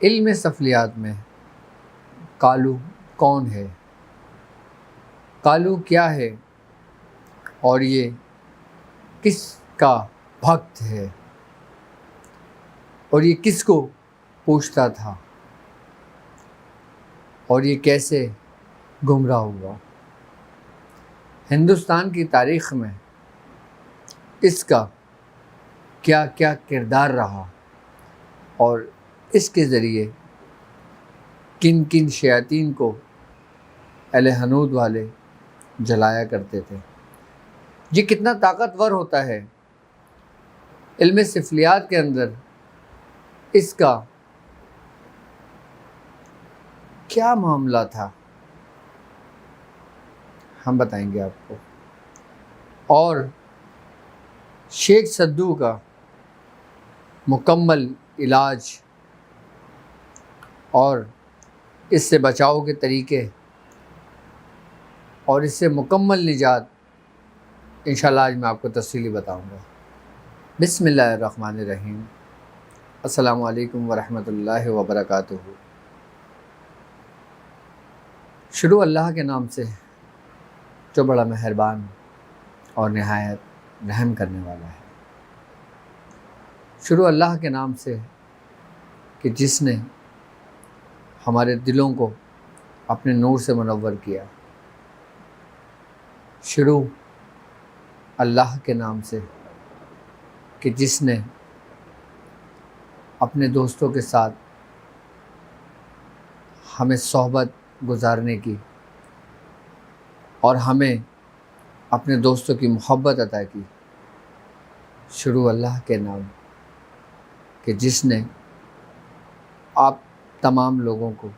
علم سفلیات میں کالو کون ہے، کالو کیا ہے، اور یہ کس کا بھکت ہے، اور یہ کس کو پوچھتا تھا، اور یہ کیسے گمراہ ہوا۔ ہندوستان کی تاریخ میں اس کا کیا کیا کردار رہا، اور اس کے ذریعے کن کن شیاطین کو اہل ہنود والے جلایا کرتے تھے۔ یہ کتنا طاقتور ہوتا ہے۔ علم سفلیات کے اندر اس کا کیا معاملہ تھا ہم بتائیں گے آپ کو، اور شیخ سدو کا مکمل علاج اور اس سے بچاؤ کے طریقے اور اس سے مکمل نجات انشاءاللہ آج میں آپ کو تفصیلی بتاؤں گا۔ بسم اللہ الرحمن الرحیم۔ السلام علیکم ورحمۃ اللہ وبرکاتہ۔ شروع اللہ کے نام سے جو بڑا مہربان اور نہایت رحم کرنے والا ہے۔ شروع اللہ کے نام سے کہ جس نے ہمارے دلوں کو اپنے نور سے منور کیا۔ شروع اللہ کے نام سے کہ جس نے اپنے دوستوں کے ساتھ ہمیں صحبت گزارنے کی اور ہمیں اپنے دوستوں کی محبت عطا کی۔ شروع اللہ کے نام کہ جس نے آپ تمام لوگوں کو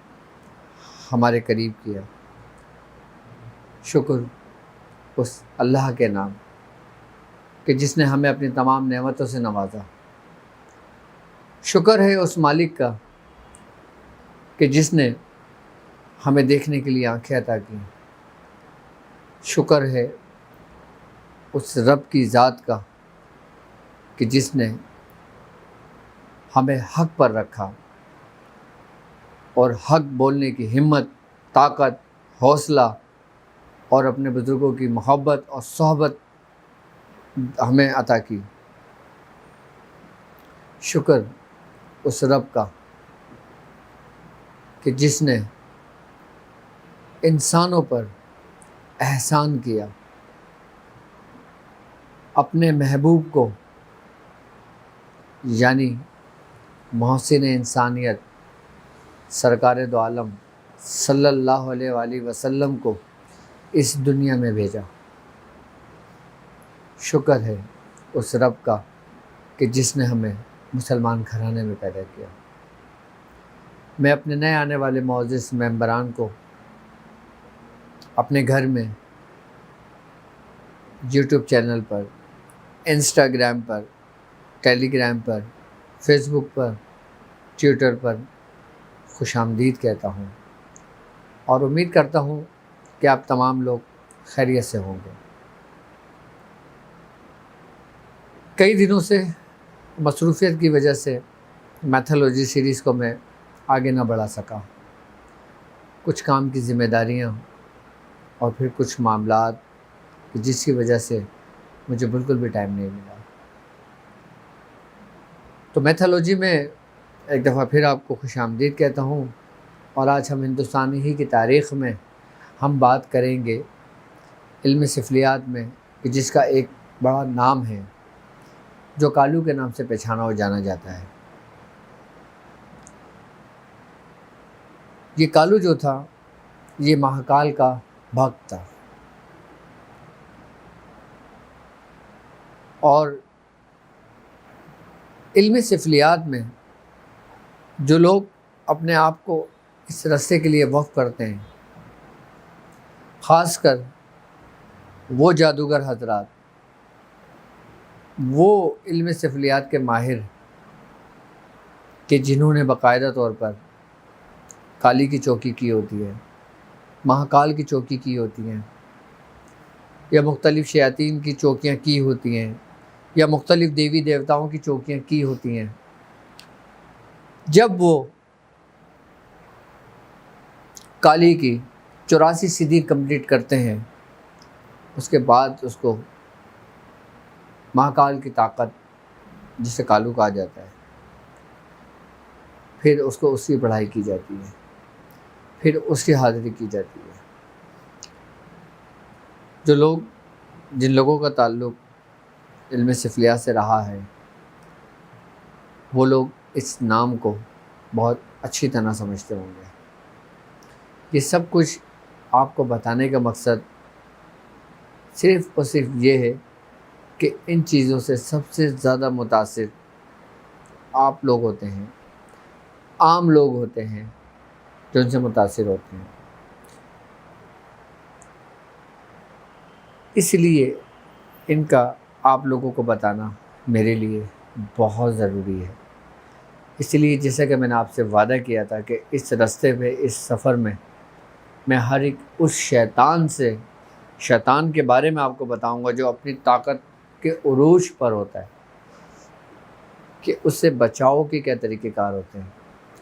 ہمارے قریب کیا۔ شکر اس اللہ کے نام کہ جس نے ہمیں اپنی تمام نعمتوں سے نوازا۔ شکر ہے اس مالک کا کہ جس نے ہمیں دیکھنے کے لیے آنکھیں عطا کی۔ شکر ہے اس رب کی ذات کا کہ جس نے ہمیں حق پر رکھا اور حق بولنے کی ہمت، طاقت، حوصلہ اور اپنے بزرگوں کی محبت اور صحبت ہمیں عطا کی۔ شکر اس رب کا کہ جس نے انسانوں پر احسان کیا، اپنے محبوب کو یعنی محسن انسانیت سرکار دو عالم صلی اللہ علیہ وآلہ وسلم کو اس دنیا میں بھیجا۔ شکر ہے اس رب کا کہ جس نے ہمیں مسلمان گھرانے میں پیدا کیا۔ میں اپنے نئے آنے والے معزز ممبران کو اپنے گھر میں یوٹیوب چینل پر، انسٹاگرام پر، ٹیلی گرام پر، فیس بک پر، ٹویٹر پر خوش آمدید کہتا ہوں، اور امید کرتا ہوں کہ آپ تمام لوگ خیریت سے ہوں گے۔ کئی دنوں سے مصروفیت کی وجہ سے میتھالوجی سیریز کو میں آگے نہ بڑھا سکا۔ کچھ کام کی ذمہ داریاں اور پھر کچھ معاملات جس کی وجہ سے مجھے بالکل بھی ٹائم نہیں ملا۔ تو میتھالوجی میں ایک دفعہ پھر آپ کو خوش آمدید کہتا ہوں، اور آج ہم ہندوستانی ہی کی تاریخ میں ہم بات کریں گے علم سفلیات میں کہ جس کا ایک بڑا نام ہے جو کالو کے نام سے پہچانا اور جانا جاتا ہے۔ یہ کالو جو تھا یہ مہاکال کا بھکت تھا، اور علم سفلیات میں جو لوگ اپنے آپ کو اس رستے کے لیے وقف کرتے ہیں، خاص کر وہ جادوگر حضرات، وہ علم سفلیات کے ماہر کہ جنہوں نے باقاعدہ طور پر کالی کی چوکی کی ہوتی ہے، مہاکال کی چوکی کی ہوتی ہیں، یا مختلف شیاطین کی چوکیاں کی ہوتی ہیں، یا مختلف دیوی دیوتاؤں کی چوکیاں کی ہوتی ہیں، جب وہ کالی کی 84 سیدھی کمپلیٹ کرتے ہیں، اس کے بعد اس کو مہاکال کی طاقت جسے کالو کہا جاتا ہے، پھر اس کو اس کی پڑھائی کی جاتی ہے، پھر اس کی حاضری کی جاتی ہے۔ جن لوگوں کا تعلق علم سفلیات سے رہا ہے، وہ لوگ اس نام کو بہت اچھی طرح سمجھتے ہوں گے۔ یہ سب کچھ آپ کو بتانے کا مقصد صرف اور صرف یہ ہے کہ ان چیزوں سے سب سے زیادہ متاثر آپ لوگ ہوتے ہیں، عام لوگ ہوتے ہیں جو ان سے متاثر ہوتے ہیں۔ اس لیے ان کا آپ لوگوں کو بتانا میرے لیے بہت ضروری ہے۔ اس لیے جیسا کہ میں نے آپ سے وعدہ کیا تھا کہ اس راستے پہ، اس سفر میں ہر ایک اس شیطان کے بارے میں آپ کو بتاؤں گا جو اپنی طاقت کے عروج پر ہوتا ہے، کہ اس سے بچاؤ کے کیا طریقہ کار ہوتے ہیں،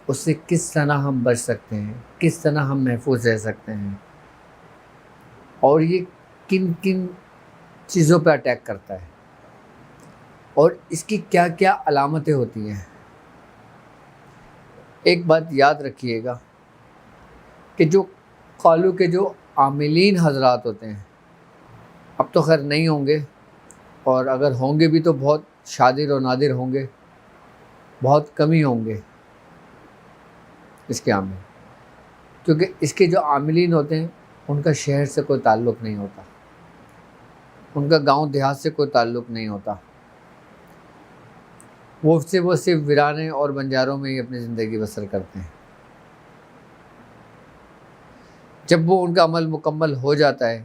اس سے کس طرح ہم بچ سکتے ہیں، کس طرح ہم محفوظ رہ سکتے ہیں، اور یہ کن کن چیزوں پہ اٹیک کرتا ہے، اور اس کی کیا کیا علامتیں ہوتی ہیں۔ ایک بات یاد رکھیے گا کہ جو کالو کے جو عاملین حضرات ہوتے ہیں، اب تو خیر نہیں ہوں گے، اور اگر ہوں گے بھی تو بہت شادر و نادر ہوں گے، بہت کم ہی ہوں گے اس کے عامل، کیونکہ اس کے جو عاملین ہوتے ہیں ان کا شہر سے کوئی تعلق نہیں ہوتا، ان کا گاؤں دیہات سے کوئی تعلق نہیں ہوتا، وہ صرف ویرانے اور بنجاروں میں ہی اپنی زندگی بسر کرتے ہیں۔ جب وہ ان کا عمل مکمل ہو جاتا ہے،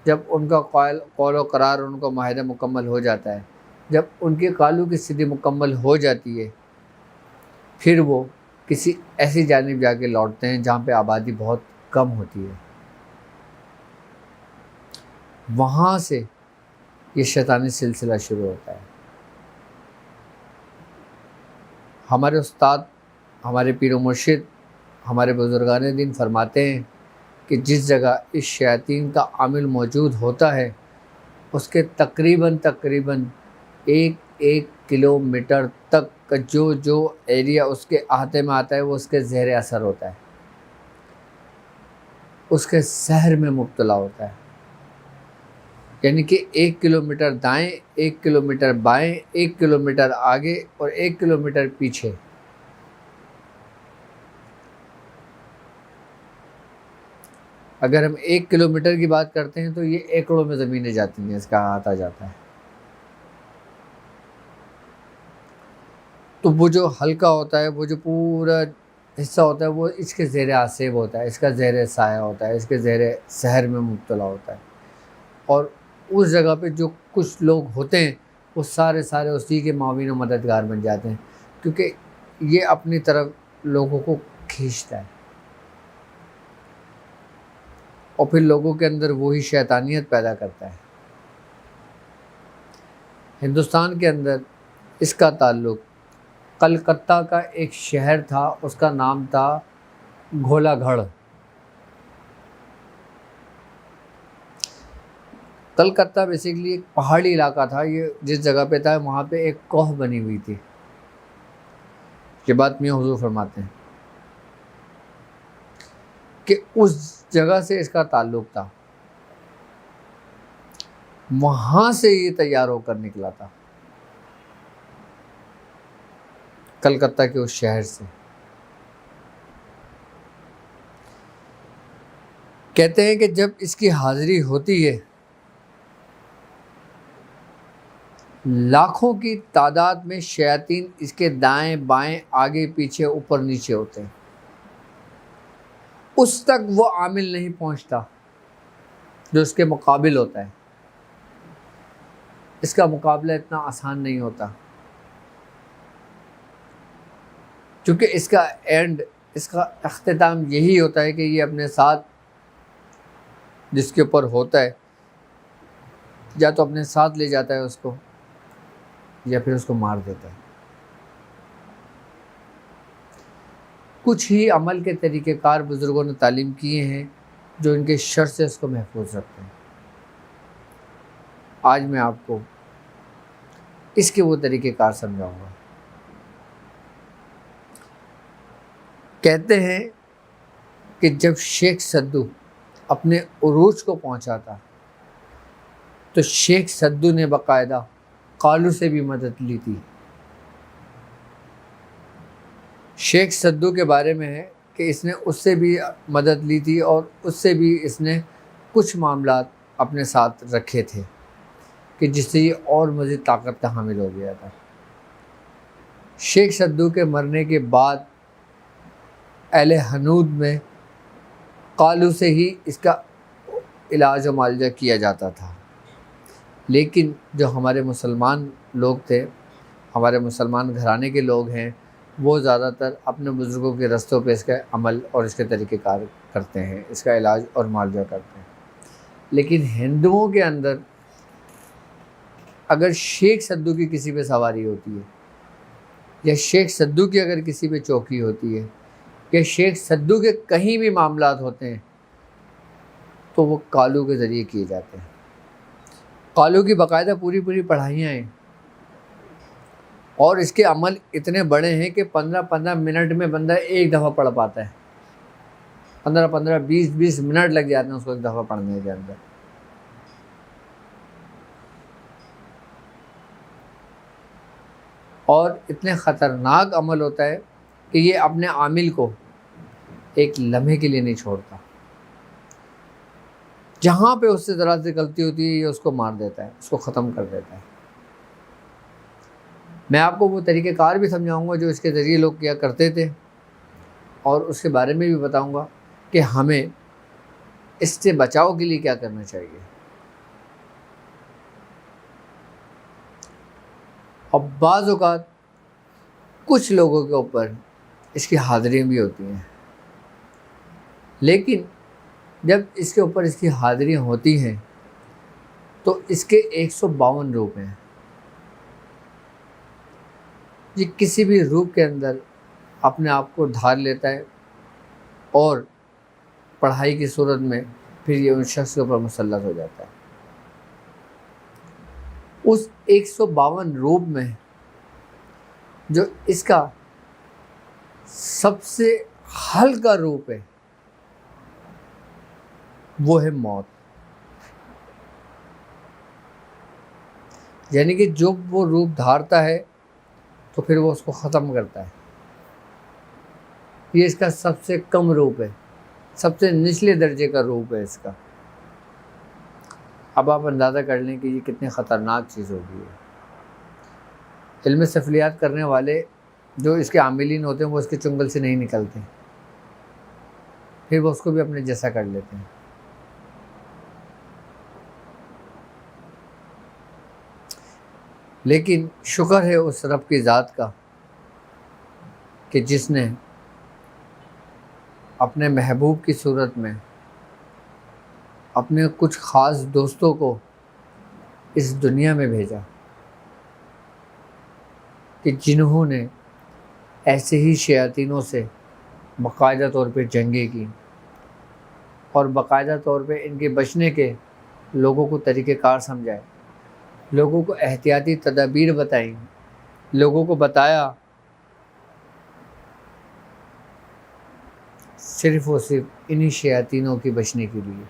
جب ان کا قول و قرار، ان کا معاہدہ مکمل ہو جاتا ہے، جب ان کے کالو کی صدی مکمل ہو جاتی ہے، پھر وہ کسی ایسی جانب جا کے لوٹتے ہیں جہاں پہ آبادی بہت کم ہوتی ہے۔ وہاں سے یہ شیطانی سلسلہ شروع ہوتا ہے۔ ہمارے استاد، ہمارے پیر و مرشد، ہمارے بزرگان دین فرماتے ہیں کہ جس جگہ اس شیاطین کا عامل موجود ہوتا ہے، اس کے تقریباً 1 کلومیٹر تک کا جو ایریا اس کے احاطے میں آتا ہے، وہ اس کے زیر اثر ہوتا ہے، اس کے سحر میں مبتلا ہوتا ہے۔ یعنی کہ 1 کلومیٹر دائیں، 1 کلومیٹر بائیں، 1 کلومیٹر آگے اور 1 کلومیٹر پیچھے، اگر ہم 1 کلومیٹر کی بات کرتے ہیں تو یہ ایکڑوں میں زمینیں جاتی ہیں، اس کا احاطہ جاتا ہے۔ تو وہ جو ہلکا ہوتا ہے، وہ جو پورا حصہ ہوتا ہے، وہ اس کے زیر آسیب ہوتا ہے، اس کا زیر سایہ ہوتا ہے، اس کے زیر سحر میں مبتلا ہوتا ہے، اور اس جگہ پہ جو کچھ لوگ ہوتے ہیں وہ سارے اسی کے معاون و مددگار بن جاتے ہیں، کیونکہ یہ اپنی طرف لوگوں کو کھینچتا ہے، اور پھر لوگوں کے اندر وہی شیطانیت پیدا کرتا ہے۔ ہندوستان کے اندر اس کا تعلق کلکتہ کا ایک شہر تھا، اس کا نام تھا گھولا گھڑ۔ کلکتہ بیسیکلی ایک پہاڑی علاقہ تھا، یہ جس جگہ پہ تھا وہاں پہ ایک کوہ بنی ہوئی تھی۔ یہ بات میاں حضور فرماتے ہیں کہ اس جگہ سے اس کا تعلق تھا، وہاں سے یہ تیار ہو کر نکلا تھا، کلکتہ کے اس شہر سے۔ کہتے ہیں کہ جب اس کی حاضری ہوتی ہے، لاکھوں کی تعداد میں شیاطین اس کے دائیں بائیں، آگے پیچھے، اوپر نیچے ہوتے ہیں، اس تک وہ عامل نہیں پہنچتا جو اس کے مقابل ہوتا ہے۔ اس کا مقابلہ اتنا آسان نہیں ہوتا، کیونکہ اس کا اینڈ، اس کا اختتام یہی ہوتا ہے کہ یہ اپنے ساتھ جس کے اوپر ہوتا ہے، یا تو اپنے ساتھ لے جاتا ہے اس کو، یا پھر اس کو مار دیتا ہے۔ کچھ ہی عمل کے طریقہ کار بزرگوں نے تعلیم کیے ہیں جو ان کے شر سے اس کو محفوظ رکھتے ہیں۔ آج میں آپ کو اس کے وہ طریقہ کار سمجھاؤں گا۔ کہتے ہیں کہ جب شیخ سدو اپنے عروج کو پہنچا تھا تو شیخ سدو نے باقاعدہ قالو سے بھی مدد لی تھی۔ شیخ سدو کے بارے میں ہے کہ اس نے اس سے بھی مدد لی تھی اور اس سے بھی اس نے کچھ معاملات اپنے ساتھ رکھے تھے کہ جس سے یہ اور مزید طاقت کا حامل ہو گیا تھا۔ شیخ سدو کے مرنے کے بعد اہل حنود میں قالو سے ہی اس کا علاج و معالجہ کیا جاتا تھا، لیکن جو ہمارے مسلمان لوگ تھے، ہمارے مسلمان گھرانے کے لوگ ہیں، وہ زیادہ تر اپنے بزرگوں کے رستوں پہ اس کا عمل اور اس کے طریقہ کار کرتے ہیں، اس کا علاج اور معالجہ کرتے ہیں۔ لیکن ہندوؤں کے اندر اگر شیخ سدو کی کسی پہ سواری ہوتی ہے، یا شیخ سدو کی اگر کسی پہ چوکی ہوتی ہے، یا شیخ سدو کے کہیں بھی معاملات ہوتے ہیں، تو وہ قالو کے ذریعے کیے جاتے ہیں۔ قالو کی باقاعدہ پوری پڑھائیاں ہیں، اور اس کے عمل اتنے بڑے ہیں کہ 15 منٹ میں بندہ ایک دفعہ پڑھ پاتا ہے۔ 20 منٹ لگ جاتے ہیں اس کو ایک دفعہ پڑھنے کے اندر۔ اور اتنے خطرناک عمل ہوتا ہے کہ یہ اپنے عامل کو ایک لمحے کے لیے نہیں چھوڑتا۔ جہاں پہ اس سے ذرا سی غلطی ہوتی ہے یہ اس کو مار دیتا ہے، اس کو ختم کر دیتا ہے۔ میں آپ کو وہ طریقہ کار بھی سمجھاؤں گا جو اس کے ذریعے لوگ کیا کرتے تھے، اور اس کے بارے میں بھی بتاؤں گا کہ ہمیں اس سے بچاؤ کے لیے کیا کرنا چاہیے۔ اب بعض اوقات کچھ لوگوں کے اوپر اس کی حاضریاں بھی ہوتی ہیں، لیکن جب اس کے اوپر اس کی حاضریاں ہوتی ہیں تو اس کے 152 روپ ہیں۔ یہ کسی بھی روپ کے اندر اپنے آپ کو ڈھال لیتا ہے، اور پڑھائی کی صورت میں پھر یہ ان شخص کے اوپر مسلط ہو جاتا ہے۔ اس 152 روپ میں جو اس کا سب سے ہلکا روپ ہے وہ ہے موت۔ یعنی کہ جو وہ روپ دھارتا ہے تو پھر وہ اس کو ختم کرتا ہے۔ یہ اس کا سب سے کم روپ ہے، سب سے نچلے درجے کا روپ ہے اس کا۔ اب آپ اندازہ کر لیں کہ یہ کتنی خطرناک چیز ہوگی ہے۔ علم سفلیات کرنے والے جو اس کے عاملین ہوتے ہیں وہ اس کے چنگل سے نہیں نکلتے، پھر وہ اس کو بھی اپنے جیسا کر لیتے ہیں۔ لیکن شکر ہے اس رب کی ذات کا کہ جس نے اپنے محبوب کی صورت میں اپنے کچھ خاص دوستوں کو اس دنیا میں بھیجا، کہ جنہوں نے ایسے ہی شیاطینوں سے باقاعدہ طور پہ جنگیں کی، اور باقاعدہ طور پہ ان کے بچنے کے لوگوں کو طریقہ کار سمجھائے، لوگوں کو احتیاطی تدابیر بتائیں، لوگوں کو بتایا صرف اور صرف انہی شیاطینوں کی بچنے کے لیے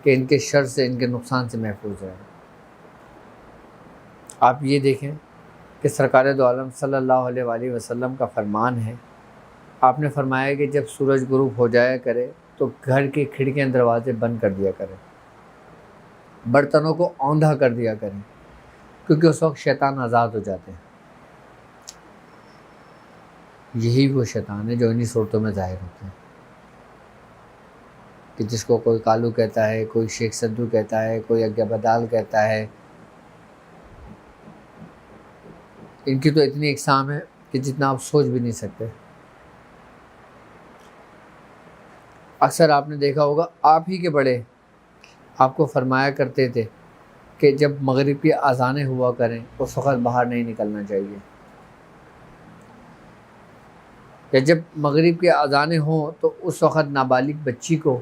کہ ان کے شر سے، ان کے نقصان سے محفوظ رہے۔ آپ یہ دیکھیں کہ سرکار دو عالم صلی اللہ علیہ وآلہ وسلم کا فرمان ہے، آپ نے فرمایا کہ جب سورج غروب ہو جایا کرے تو گھر کی کھڑکیاں دروازے بند کر دیا کریں، برتنوں کو اوندھا کر دیا کریں، کیونکہ اس وقت شیطان آزاد ہو جاتے ہیں۔ یہی وہ شیطان ہے جو انہی صورتوں میں ظاہر ہوتے ہیں، کہ جس کو کوئی کالو کہتا ہے، کوئی شیخ سدو کہتا ہے، کوئی اگیا بدال کہتا ہے۔ ان کی تو اتنی اقسام ہے کہ جتنا آپ سوچ بھی نہیں سکتے۔ اکثر آپ نے دیکھا ہوگا آپ ہی کے بڑے آپ کو فرمایا کرتے تھے کہ جب مغرب کی اذانیں ہوا کریں اس وقت باہر نہیں نکلنا چاہیے۔ یا جب مغرب کی اذانیں ہوں تو اس وقت نابالغ بچی کو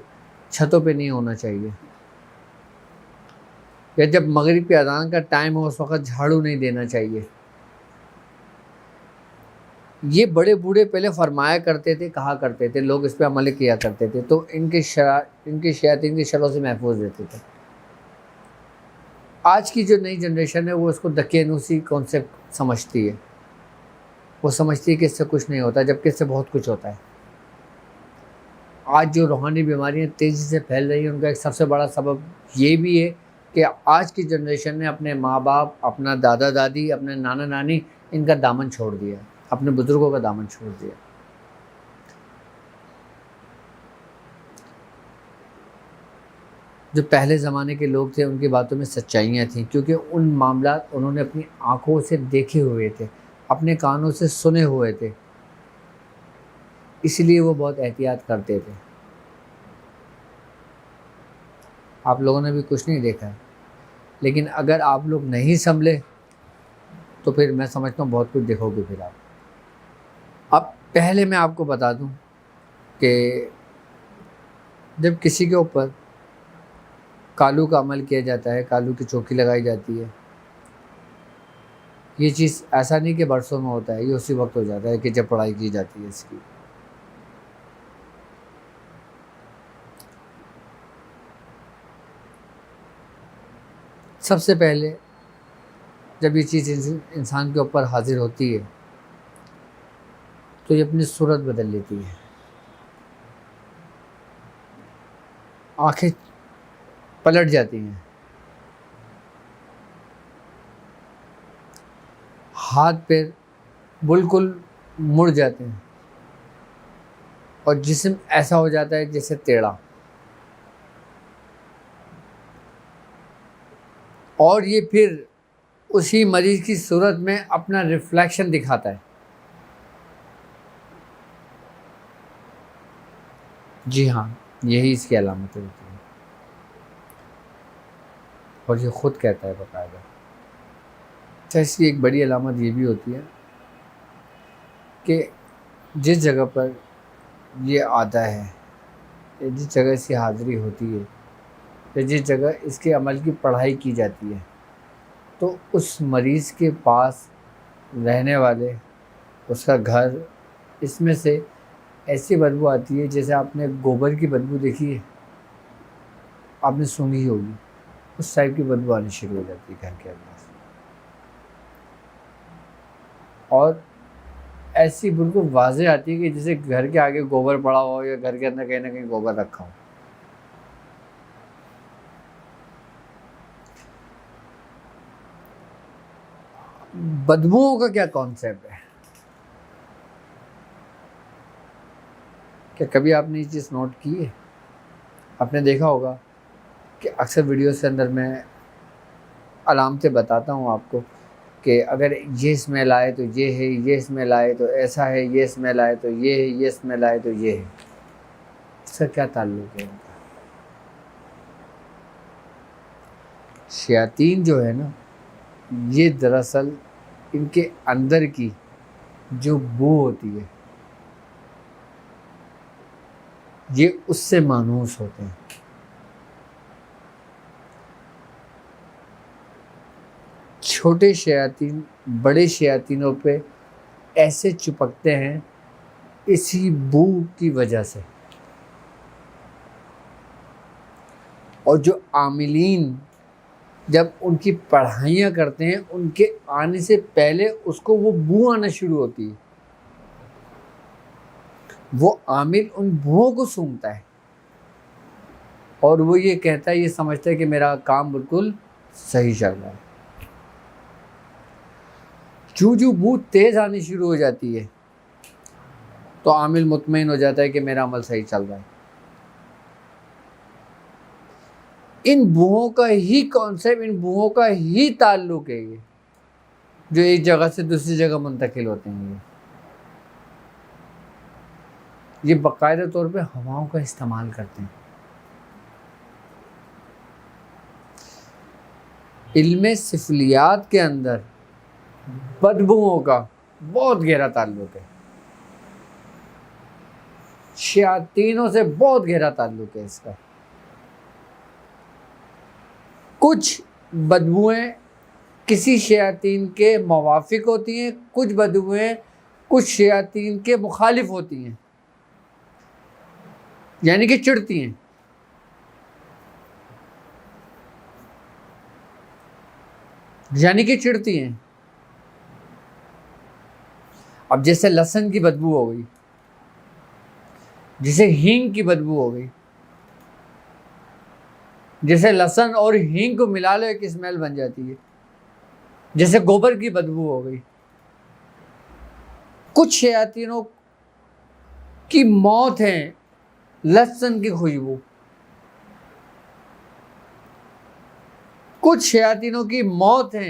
چھتوں پہ نہیں ہونا چاہیے، یا جب مغرب کی اذان کا ٹائم ہو اس وقت جھاڑو نہیں دینا چاہیے۔ یہ بڑے بوڑھے پہلے فرمایا کرتے تھے، کہا کرتے تھے، لوگ اس پہ عمل کیا کرتے تھے، تو ان کے شیاطین کی شروں سے محفوظ رہتے تھے۔ آج کی جو نئی جنریشن ہے وہ اس کو دقیانوسی کانسیپٹ سمجھتی ہے، وہ سمجھتی ہے کہ اس سے کچھ نہیں ہوتا، جبکہ اس سے بہت کچھ ہوتا ہے۔ آج جو روحانی بیماریاں تیزی سے پھیل رہی ہیں ان کا ایک سب سے بڑا سبب یہ بھی ہے کہ آج کی جنریشن نے اپنے ماں باپ، اپنا دادا دادی، اپنے نانا نانی، ان کا دامن چھوڑ دیا، اپنے بزرگوں کا دامن چھوڑ دیا۔ جو پہلے زمانے کے لوگ تھے ان کی باتوں میں سچائیاں تھیں، کیونکہ ان معاملات انہوں نے اپنی آنکھوں سے دیکھے ہوئے تھے، اپنے کانوں سے سنے ہوئے تھے، اس لیے وہ بہت احتیاط کرتے تھے۔ آپ لوگوں نے بھی کچھ نہیں دیکھا ہے، لیکن اگر آپ لوگ نہیں سنبھلے تو پھر میں سمجھتا ہوں بہت کچھ دیکھو گے پھر آپ۔ اب پہلے میں آپ کو بتا دوں کہ جب کسی کے اوپر کالو کا عمل کیا جاتا ہے، کالو کی چوکی لگائی جاتی ہے، یہ چیز ایسا نہیں کہ برسوں میں ہوتا ہے، یہ اسی وقت ہو جاتا ہے کہ جب پڑھائی کی جاتی ہے اس کی۔ سب سے پہلے جب یہ چیز انسان کے اوپر حاضر ہوتی ہے تو یہ اپنی صورت بدل لیتی ہے، آنکھیں پلٹ جاتی ہیں، ہاتھ پیر بالکل مڑ جاتے ہیں، اور جسم ایسا ہو جاتا ہے جیسے ٹیڑھا، اور یہ پھر اسی مریض کی صورت میں اپنا ریفلیکشن دکھاتا ہے۔ جی ہاں، یہی اس کی علامتیں ہوتی ہیں، اور یہ خود کہتا ہے باقاعدہ۔ اچھا، اس کی ایک بڑی علامت یہ بھی ہوتی ہے کہ جس جگہ پر یہ آتا ہے، یا جس جگہ اس کی حاضری ہوتی ہے، یا جس جگہ اس کے عمل کی پڑھائی کی جاتی ہے، تو اس مریض کے پاس رہنے والے، اس کا گھر، اس میں سے ایسی بدبو آتی ہے جیسے آپ نے گوبر کی بدبو دیکھی ہے، آپ نے سونگھی ہوگی، اس ٹائپ کی بدبو آنی شروع ہو جاتی ہے گھر کے اندر، اور ایسی بالکل واضح آتی ہے کہ جیسے گھر کے آگے گوبر پڑا ہو یا گھر کے اندر کہیں نہ کہیں گوبر رکھا ہو۔ بدبوؤں کا کیا کانسیپٹ ہے؟ کیا کبھی آپ نے یہ چیز نوٹ کی ہے؟ آپ نے دیکھا ہوگا کہ اکثر ویڈیوز کے اندر میں علامتیں بتاتا ہوں آپ کو کہ اگر یہ اسمیل آئے تو یہ ہے، یہ اسمیل آئے تو ایسا ہے، یہ اسمیل آئے تو یہ ہے، یہ اسمیل آئے تو یہ ہے۔ اس کا کیا تعلق ہے ان کا؟ شیاطین جو ہے نا، یہ دراصل ان کے اندر کی جو بو ہوتی ہے یہ اس سے مانوس ہوتے ہیں۔ چھوٹے شیاطین بڑے شیاطینوں پہ ایسے چپکتے ہیں اسی بو کی وجہ سے، اور جو عاملین جب ان کی پڑھائیاں کرتے ہیں ان کے آنے سے پہلے اس کو وہ بو آنا شروع ہوتی ہے، وہ عامل ان بوؤں کو سونگھتا ہے اور وہ یہ کہتا ہے، یہ سمجھتا ہے کہ میرا کام بالکل صحیح چل رہا ہے۔ جو بو تیز آنی شروع ہو جاتی ہے تو عامل مطمئن ہو جاتا ہے کہ میرا عمل صحیح چل رہا ہے۔ ان بوؤں کا ہی کانسیپٹ، ان بوؤں کا ہی تعلق ہے یہ، جو ایک جگہ سے دوسری جگہ منتقل ہوتے ہیں۔ یہ باقاعدہ طور پہ ہواؤں کا استعمال کرتے ہیں۔ علم سفلیات کے اندر بدبوؤں کا بہت گہرا تعلق ہے۔ شیاطینوں سے بہت گہرا تعلق ہے اس کا۔ کچھ بدبوئیں کسی شیاطین کے موافق ہوتی ہیں، کچھ بدبوئیں کچھ شیاطین کے مخالف ہوتی ہیں، یعنی کہ چڑھتی ہیں۔ اب جیسے لہسن کی بدبو ہو گئی، جیسے ہینگ کی بدبو ہو گئی، جیسے لہسن اور ہینگ کو ملا لو ایک اسمیل بن جاتی ہے، جیسے گوبر کی بدبو ہو گئی۔ کچھ شیاطینوں کی موت ہے لہسن کی خوشبو، کچھ شیاطینوں کی موت ہے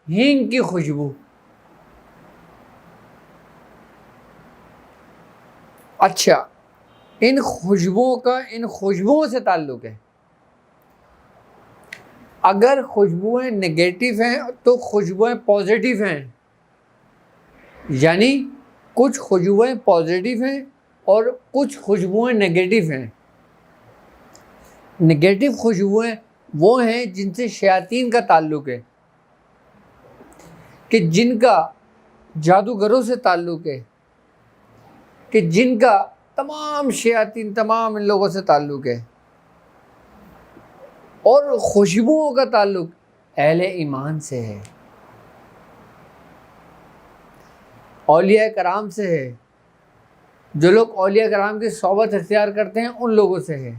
ہینگ کی خوشبو۔ اچھا، ان خوشبوؤں سے تعلق ہے۔ اگر خوشبوئیں نگیٹو ہیں تو خوشبوئیں پازیٹیو ہیں، یعنی کچھ خوشبوئیں پازیٹیو ہیں اور کچھ خوشبوئیں نگیٹو ہیں۔ نگیٹو خوشبوئیں وہ ہیں جن سے شیاطین کا تعلق ہے، کہ جن کا جادوگروں سے تعلق ہے، کہ جن کا تمام شیاطین تمام ان لوگوں سے تعلق ہے۔ اور خوشبوؤں کا تعلق اہل ایمان سے ہے، اولیاء کرام سے ہے، جو لوگ اولیاء کرام کی صحبت اختیار کرتے ہیں ان لوگوں سے ہے۔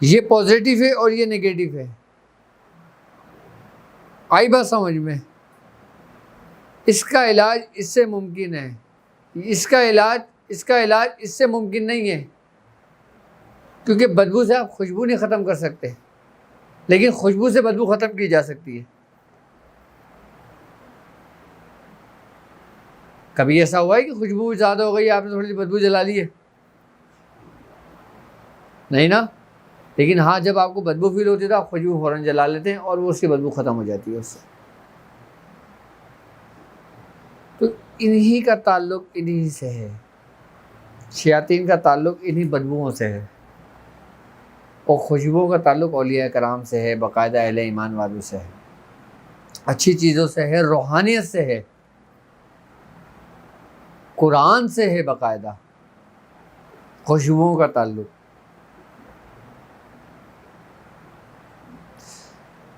یہ پازیٹیو ہے اور یہ نگیٹو ہے۔ آئی بات سمجھ میں؟ اس کا علاج اس سے ممکن ہے، اس کا علاج اس سے ممکن نہیں ہے، کیونکہ بدبو سے آپ خوشبو نہیں ختم کر سکتے، لیکن خوشبو سے بدبو ختم کی جا سکتی ہے۔ کبھی ایسا ہوا ہے کہ خوشبو زیادہ ہو گئی آپ نے تھوڑی سی بدبو جلا لی ہے؟ نہیں نا؟ لیکن ہاں، جب آپ کو بدبو فیل ہوتی ہے تو آپ خوشبو فوراً جلا لیتے ہیں اور وہ اس کی بدبو ختم ہو جاتی ہے اس سے۔ تو انہی کا تعلق انہی سے ہے، شیاطین کا تعلق انہی بدبوؤں سے ہے، اور خوشبوؤں کا تعلق اولیاء کرام سے ہے، باقاعدہ اہل ایمان والوں سے ہے، اچھی چیزوں سے ہے، روحانیت سے ہے، قرآن سے ہے، باقاعدہ خوشبوؤں کا تعلق۔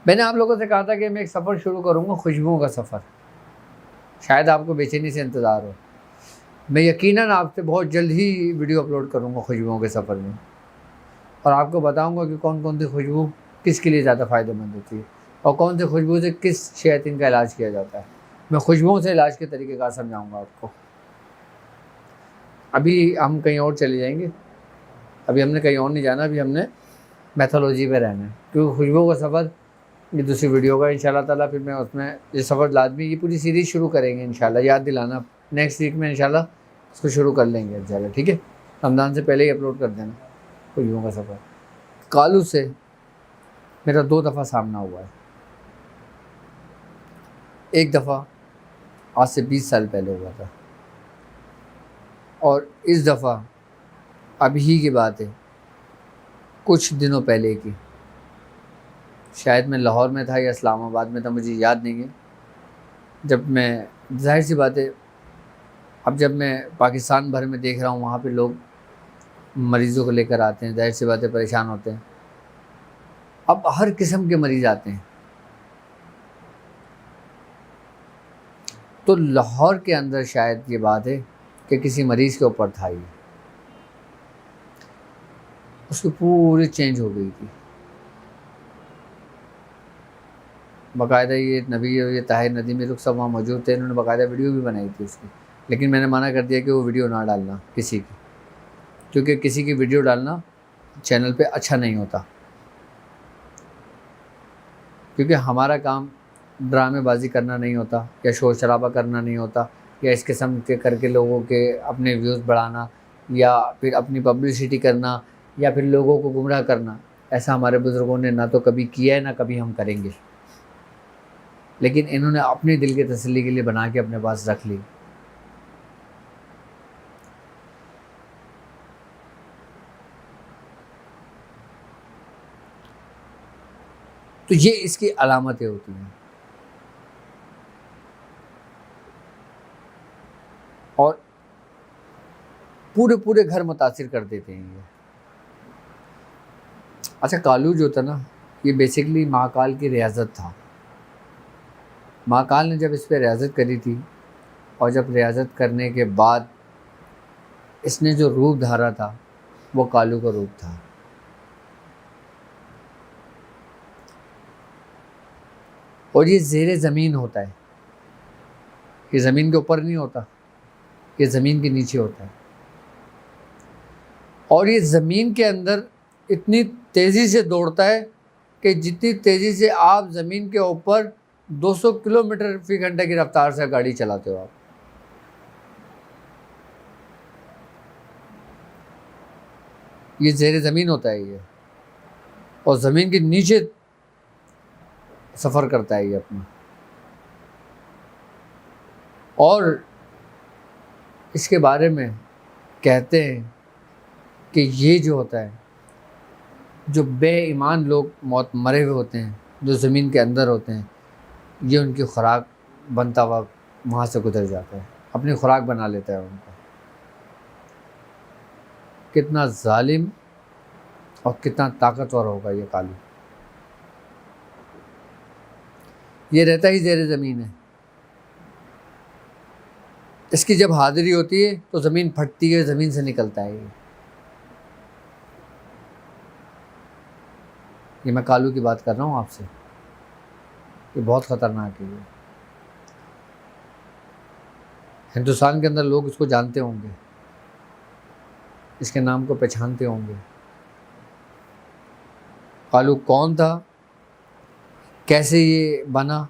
میں نے آپ لوگوں سے کہا تھا کہ میں ایک سفر شروع کروں گا، خوشبوؤں کا سفر۔ شاید آپ کو بے چینی سے انتظار ہو، میں یقیناً آپ سے بہت جلد ہی ویڈیو اپلوڈ کروں گا خوشبوؤں کے سفر میں، اور آپ کو بتاؤں گا کہ کون کون سی خوشبو کس کے لیے زیادہ فائدہ مند ہوتی ہے، اور کون سی خوشبو سے کس شیاطین کا علاج کیا جاتا ہے۔ میں خوشبوؤں سے علاج کے طریقہ کار سمجھاؤں گا آپ کو۔ ابھی ہم کہیں اور چلے جائیں گے، ابھی ہم نے کہیں اور نہیں جانا، ابھی ہم نے میتھولوجی پہ رہنا ہے، کیونکہ خوشبوؤں کا سفر یہ دوسری ویڈیو کا انشاءاللہ تعالیٰ، پھر میں اس میں یہ سفر لازمی یہ پوری سیریز شروع کریں گے انشاءاللہ، یاد دلانا، نیکسٹ ویک میں انشاءاللہ اس کو شروع کر لیں گے انشاءاللہ، ٹھیک ہے؟ رمضان سے پہلے ہی اپلوڈ کر دینا خوشبوؤں کا سفر۔ کالو سے میرا 2 دفعہ سامنا ہوا ہے، ایک دفعہ آج سے 20 سال پہلے ہوا تھا، اور اس دفعہ ابھی کی بات ہے، کچھ دنوں پہلے کی، شاید میں لاہور میں تھا یا اسلام آباد میں تھا، مجھے یاد نہیں ہے۔ جب میں ظاہر سی بات ہے، اب جب میں پاکستان بھر میں دیکھ رہا ہوں وہاں پہ لوگ مریضوں کو لے کر آتے ہیں، ظاہر سی بات ہے پریشان ہوتے ہیں، اب ہر قسم کے مریض آتے ہیں، تو لاہور کے اندر شاید یہ بات ہے کہ کسی مریض کے اوپر تھا، یہ اس کی پوری چینج ہو گئی تھی، باقاعدہ یہ نبی اور یہ طاہر ندیم لوگ سب وہاں موجود تھے، انہوں نے باقاعدہ ویڈیو بھی بنائی تھی اس کی، لیکن میں نے منع کر دیا کہ وہ ویڈیو نہ ڈالنا کسی کی، کیونکہ کسی کی ویڈیو ڈالنا چینل پہ اچھا نہیں ہوتا، کیونکہ ہمارا کام ڈرامے بازی کرنا نہیں ہوتا، یا شور شرابہ کرنا نہیں ہوتا، یا اس قسم کے کر کے لوگوں کے اپنے ویوز بڑھانا، یا پھر اپنی پبلسٹی کرنا، یا پھر لوگوں کو گمراہ کرنا۔ ایسا ہمارے بزرگوں نے نہ تو کبھی کیا ہے، نہ کبھی ہم کریں گے، لیکن انہوں نے اپنے دل کی تسلی کے لیے بنا کے اپنے پاس رکھ لی۔ تو یہ اس کی علامتیں ہوتی ہیں. اور پورے گھر متاثر کر دیتے ہیں یہ. اچھا، کالو جو تھا نا، یہ بیسیکلی مہاکال کی ریاضت تھا. مہاکال نے جب اس پہ ریاضت کری تھی، اور جب ریاضت کرنے کے بعد اس نے جو روپ دھارا تھا وہ کالو کا روپ تھا. اور یہ زیر زمین ہوتا ہے، یہ زمین کے اوپر نہیں ہوتا، یہ زمین کے نیچے ہوتا ہے. اور یہ زمین کے اندر اتنی تیزی سے دوڑتا ہے کہ جتنی تیزی سے آپ زمین کے اوپر 200 کلومیٹر فی گھنٹہ کی رفتار سے گاڑی چلاتے ہو آپ. یہ زیر زمین ہوتا ہے یہ، اور زمین کے نیچے سفر کرتا ہے یہ اپنا. اور اس کے بارے میں کہتے ہیں کہ یہ جو ہوتا ہے، جو بے ایمان لوگ مرے ہوئے ہوتے ہیں، جو زمین کے اندر ہوتے ہیں، یہ ان کی خوراک بنتا وقت وہاں سے گزر جاتا ہے، اپنی خوراک بنا لیتا ہے ان کو. کتنا ظالم اور کتنا طاقتور ہوگا یہ کالو. یہ رہتا ہی زیر زمین ہے. اس کی جب حاضری ہوتی ہے تو زمین پھٹتی ہے، زمین سے نکلتا ہے. یہ میں کالو کی بات کر رہا ہوں آپ سے. یہ بہت خطرناک ہے. ہندوستان کے اندر لوگ اس کو جانتے ہوں گے، اس کے نام کو پہچانتے ہوں گے. کالو کون تھا، کیسے یہ بنا،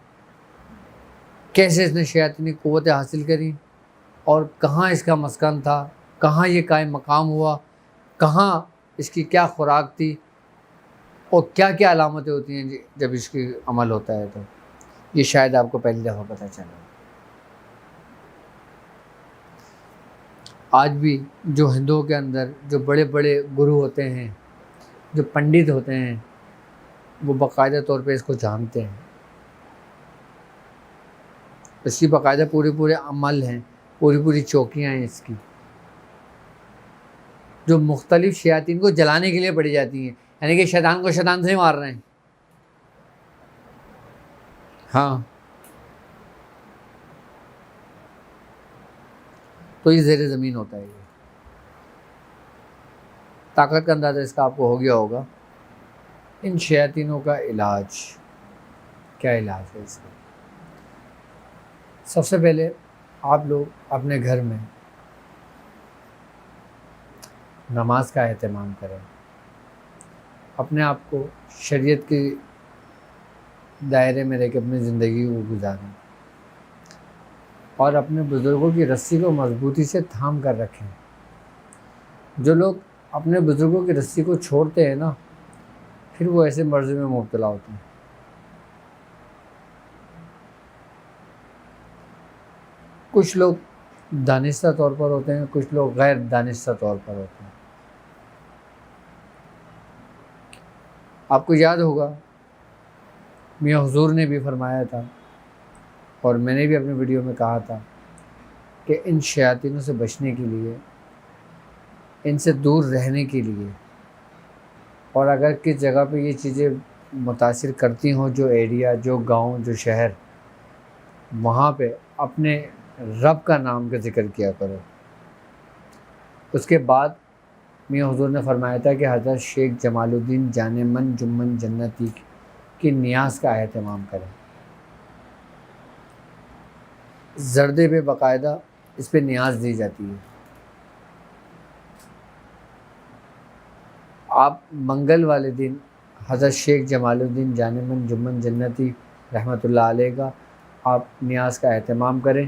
کیسے اس نے شیاطینی قوتیں حاصل کری، اور کہاں اس کا مسکن تھا، کہاں یہ قائم مقام ہوا، کہاں اس کی کیا خوراک تھی، اور کیا کیا علامتیں ہوتی ہیں جب اس کی عمل ہوتا ہے. تو یہ شاید آپ کو پہلی دفعہ پتہ چلا. آج بھی جو ہندوؤں کے اندر جو بڑے بڑے گرو ہوتے ہیں، جو پنڈت ہوتے ہیں، وہ باقاعدہ طور پہ اس کو جانتے ہیں. اس کی باقاعدہ پورے عمل ہیں، پوری چوکیاں ہیں اس کی، جو مختلف شیاطین کو جلانے کے لیے پڑی جاتی ہیں. یعنی کہ شیطان کو شیطان سے ہی مار رہے ہیں. ہاں، تو یہ زیر زمین ہوتا ہے. یہ طاقت کا اندازہ اس کا آپ کو ہو گیا ہوگا. ان شیاطینوں کا علاج کیا علاج ہے اس کا؟ سب سے پہلے آپ لوگ اپنے گھر میں نماز کا اہتمام کریں. اپنے آپ کو شریعت کے دائرے میں رہ کے اپنی زندگی کو گزاریں، اور اپنے بزرگوں کی رسی کو مضبوطی سے تھام کر رکھیں. جو لوگ اپنے بزرگوں کی رسی کو چھوڑتے ہیں نا، پھر وہ ایسے مرضی میں مبتلا ہوتے ہیں. کچھ لوگ دانستہ طور پر ہوتے ہیں، کچھ لوگ غیر دانستہ طور پر ہوتے ہیں. آپ کو یاد ہوگا میاں حضور نے بھی فرمایا تھا، اور میں نے بھی اپنی ویڈیو میں کہا تھا کہ ان شیاطینوں سے بچنے کے لیے، ان سے دور رہنے کے لیے، اور اگر کس جگہ پہ یہ چیزیں متاثر کرتی ہوں، جو ایریا، جو گاؤں، جو شہر، وہاں پہ اپنے رب کا نام کا ذکر کیا کرو. اس کے بعد میاں حضور نے فرمایا تھا کہ حضرت شیخ جمال الدین جان من جمن جنتی کی نیاز کا اہتمام کریں. زردے پہ باقاعدہ اس پہ نیاز دی جاتی ہے. آپ منگل والے دن حضرت شیخ جمال الدین جان من جمن جنتی رحمۃ اللہ علیہ کا آپ نیاز کا اہتمام کریں،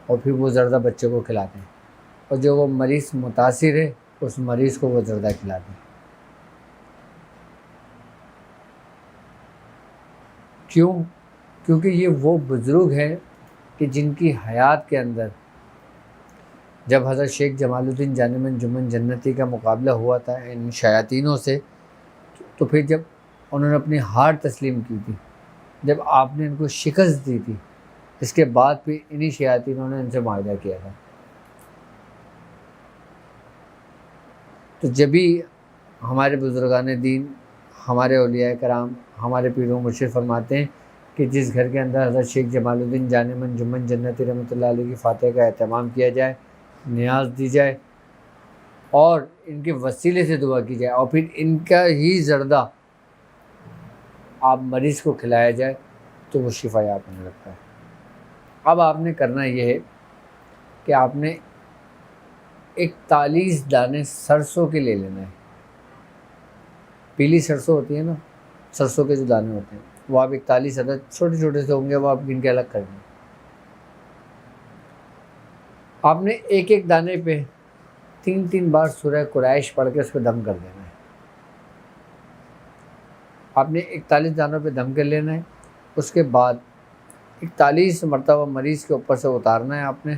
اور پھر وہ زردہ بچے کو کھلاتے ہیں، اور جو وہ مریض متاثر ہے اس مریض کو وہ زردہ کھلاتے ہیں. کیوں؟ کیونکہ یہ وہ بزرگ ہیں کہ جن کی حیات کے اندر جب حضرت شیخ جمال الدین جان من جمن جنتی کا مقابلہ ہوا تھا ان شیاطینوں سے، تو پھر جب انہوں نے اپنی ہار تسلیم کی تھی جب آپ نے ان کو شکست دی تھی. اس کے بعد پھر انہی شیاطینوں نے ان سے معاہدہ کیا تھا. تو جبھی ہمارے بزرگان دین، ہمارے اولیاء کرام، ہمارے پیر و مرشد فرماتے ہیں کہ جس گھر کے اندر حضرت شیخ جمال الدین جان من جمن جنتی رحمۃ اللہ علیہ کی فاتحہ کا اہتمام کیا جائے، نیاز دی جائے اور ان کے وسیلے سے دعا کی جائے اور پھر ان کا ہی زردہ آپ مریض کو کھلایا جائے تو وہ شفا یاب ہونے لگتا ہے. اب آپ نے کرنا یہ ہے کہ آپ نے 41 دانے سرسوں کے لے لینا ہے. پیلی سرسوں ہوتی ہے نا، سرسوں کے جو دانے ہوتے ہیں وہ آپ 41 عدد چھوٹے چھوٹے سے ہوں گے، وہ آپ گن کے الگ کر دیں. آپ نے ایک ایک دانے پہ 3 بار سورہ قریش پڑھ کے اس پہ دم کر دینا ہے. آپ نے 41 دانوں پہ دم کر لینا ہے. اس کے بعد 41 مرتبہ مریض کے اوپر سے اتارنا ہے، آپ نے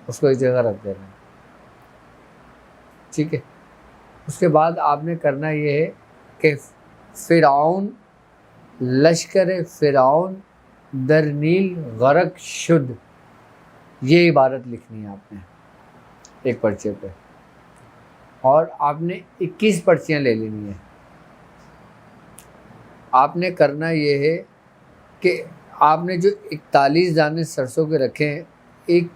اس کو ایک جگہ رکھ دینا ہے. ٹھیک ہے. اس کے بعد آپ نے کرنا یہ ہے کہ فرعون لشکر فرعون در نیل غرق شد، یہ عبارت لکھنی ہے آپ نے ایک پرچے پہ، اور آپ نے 21 پرچیاں لے لینی ہیں. آپ نے کرنا یہ ہے کہ آپ نے جو 41 دانے سرسوں کے رکھے ہیں، ایک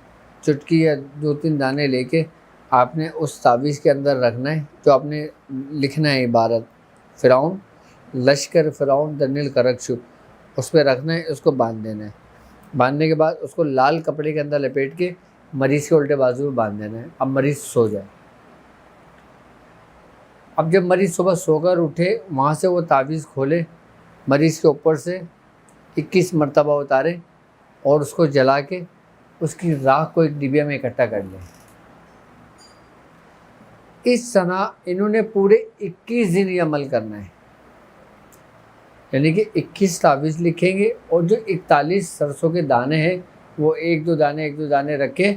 چٹکی یا 2-3 دانے لے کے آپ نے اس تعویذ کے اندر رکھنا ہے جو آپ نے لکھنا ہے عبارت فرعون لشکر فرعون در نیل غرق شد، اس پہ رکھنا ہے. اس کو باندھ دینا ہے. باندھنے کے بعد اس کو لال کپڑے کے اندر لپیٹ کے مریض کے الٹے بازو میں باندھ دینا ہے. اب مریض سو جائے. اب جب مریض صبح سو کر اٹھے، وہاں سے وہ تعویذ کھولے، مریض کے اوپر سے 21 مرتبہ اتارے اور اس کو جلا کے اس کی راکھ کو ایک ڈبیا میں اکٹھا کر لیں. اس طرح انہوں نے پورے 21 دن یہ عمل کرنا ہے. یعنی کہ 21 تعویذ لکھیں گے اور جو 41 سرسوں کے دانے ہیں وہ ایک دو دانے رکھ کے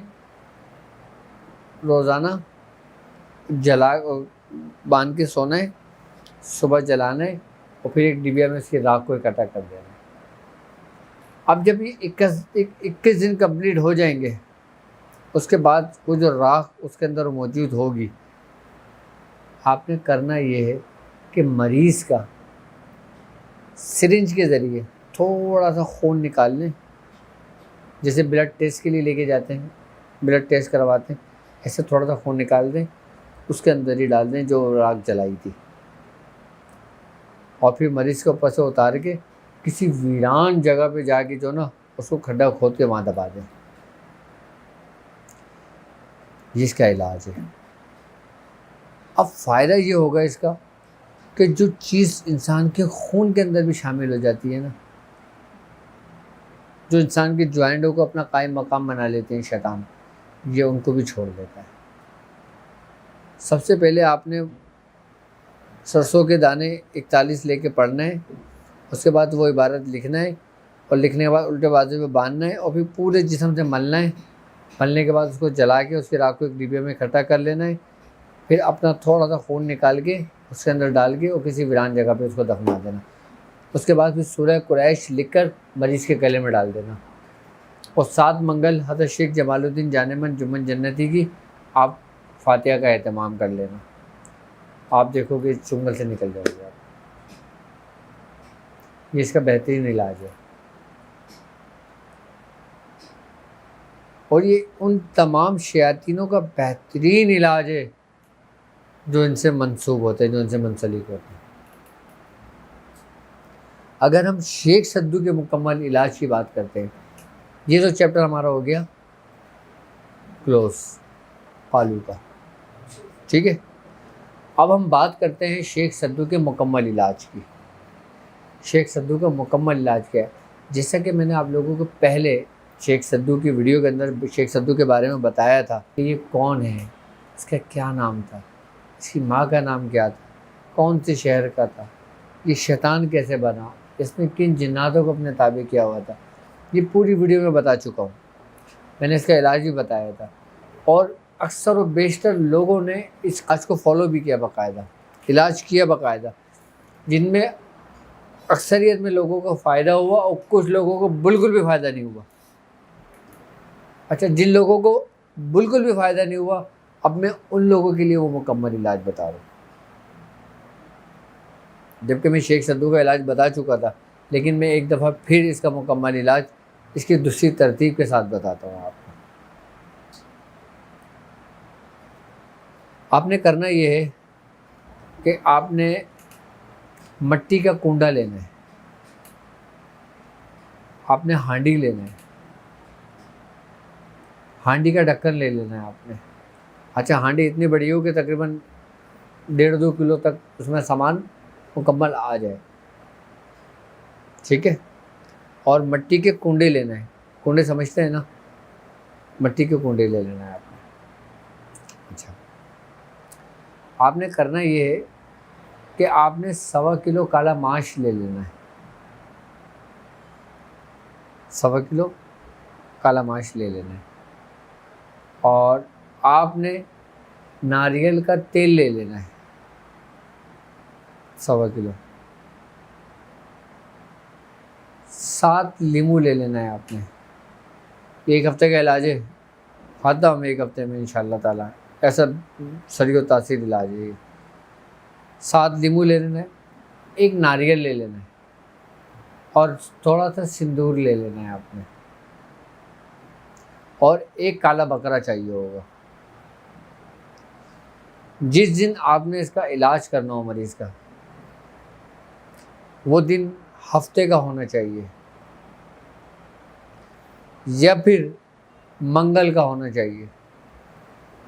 روزانہ باندھ کے سونا ہے، صبح جلانا ہے اور پھر ایک ڈبیا میں اس کی راکھ کو اکٹھا کر دینا ہے. اب جب یہ 21 دن کمپلیٹ ہو جائیں گے، اس کے بعد وہ جو راکھ اس کے اندر موجود ہوگی، آپ نے کرنا یہ ہے کہ مریض کا سرنج کے ذریعے تھوڑا سا خون نکال لیں، جیسے بلڈ ٹیسٹ کے لیے لے کے جاتے ہیں، بلڈ ٹیسٹ کرواتے ہیں، ایسے تھوڑا سا خون نکال دیں، اس کے اندر ہی ڈال دیں جو راکھ جلائی تھی، اور پھر مریض کے اوپر سے اتار کے کسی ویران جگہ پہ جا کے جو نا اس کو کھڈا کھود کے وہاں دبا دیں. یہ اس کا علاج ہے. اب فائدہ یہ ہوگا اس کا کہ جو چیز انسان کے خون کے اندر بھی شامل ہو جاتی ہے نا، جو انسان کے جوائنٹوں کو اپنا قائم مقام بنا لیتے ہیں شیطان، یہ ان کو بھی چھوڑ دیتا ہے. سب سے پہلے آپ نے سرسوں کے دانے 41 لے کے پڑھنا ہے. اس کے بعد وہ عبارت لکھنا ہے اور لکھنے کے بعد الٹے بازو میں باندھنا ہے اور پھر پورے جسم سے ملنا ہے. ملنے کے بعد اس کو جلا کے اس کی راکھ کو ایک ڈبے میں اکٹھا کر لینا ہے. پھر اپنا تھوڑا سا خون نکال کے اس کے اندر ڈال کے اور کسی ویران جگہ پہ اس کو دفنا دینا. اس کے بعد پھر سورہ قریش لکھ کر مریض کے گلے میں ڈال دینا اور 7 منگل حضرت شیخ جمال الدین جان من جمن جنتی کی آپ فاتحہ کا اہتمام کر لینا. آپ دیکھو کہ چنگل سے نکل جاؤ گے آپ. یہ اس کا بہترین علاج ہے. اور یہ ان تمام شیاطینوں کا بہترین علاج ہے جو ان سے منسوب ہوتے ہیں، جو ان سے منسلک ہوتے ہیں. اگر ہم شیخ سدو کے مکمل علاج کی بات کرتے ہیں، یہ جو چیپٹر ہمارا ہو گیا کلوز پالو کا، ٹھیک ہے. اب ہم بات کرتے ہیں شیخ سدو کے مکمل علاج کی. شیخ سدو کا مکمل علاج کیا ہے؟ جیسا کہ میں نے آپ لوگوں کو پہلے شیخ سدو کی ویڈیو کے اندر شیخ سدو کے بارے میں بتایا تھا کہ یہ کون ہے، اس کا کیا نام تھا، اس کی ماں کا نام کیا تھا، کون سے شہر کا تھا، یہ شیطان کیسے بنا، اس نے کن جناتوں کو اپنے تابع کیا ہوا تھا. یہ پوری ویڈیو میں بتا چکا ہوں. میں نے اس کا علاج بھی بتایا تھا اور اکثر و بیشتر لوگوں نے اس علاج کو فالو بھی کیا، باقاعدہ علاج کیا باقاعدہ. جن میں اکثریت میں لوگوں کو فائدہ ہوا اور کچھ لوگوں کو بالکل بھی فائدہ نہیں ہوا. اچھا، جن لوگوں کو بالکل بھی فائدہ نہیں ہوا، اب میں ان لوگوں کے لیے وہ مکمل علاج بتا رہا ہوں. جبکہ میں شیخ سدو کا علاج بتا چکا تھا، لیکن میں ایک دفعہ پھر اس کا مکمل علاج اس کی دوسری ترتیب کے ساتھ بتاتا ہوں آپ کو. آپ نے کرنا یہ ہے کہ آپ نے مٹی کا کنڈا لینا ہے، آپ نے ہانڈی لینا ہے، ہانڈی کا ڈھکن لے لینا ہے آپ نے. اچھا، ہانڈی اتنی بڑی ہو کہ تقریباً 1.5-2 کلو تک اس میں سامان مکمل آ جائے. ٹھیک ہے. اور مٹی کے کنڈے لینا ہے. کنڈے سمجھتے ہیں نا؟ مٹی کے کنڈے لے لینا ہے آپ نے. اچھا، آپ نے کرنا یہ ہے کہ آپ نے 1.25 کلو کالا ماش لے لینا ہے. 1.25 کلو کالا ماش لے لینا ہے. اور آپ نے ناریل کا تیل لے لینا ہے 1.25 کلو. 7 لیمو لے لینا ہے آپ نے. 1 ہفتے کا علاج ہے، کھاتا ہوں میں 1 ہفتے میں انشاءاللہ تعالیٰ. ایسا سری و تاثیر علاج ہے. 7 لیمو لے لینا ہے، 1 ناریل لے لینا ہے، اور تھوڑا سا سندور لے لینا ہے آپ نے. اور 1 کالا بکرا چاہیے ہوگا. جس دن آپ نے اس کا علاج کرنا ہو مریض کا، وہ دن ہفتے کا ہونا چاہیے یا پھر منگل کا ہونا چاہیے.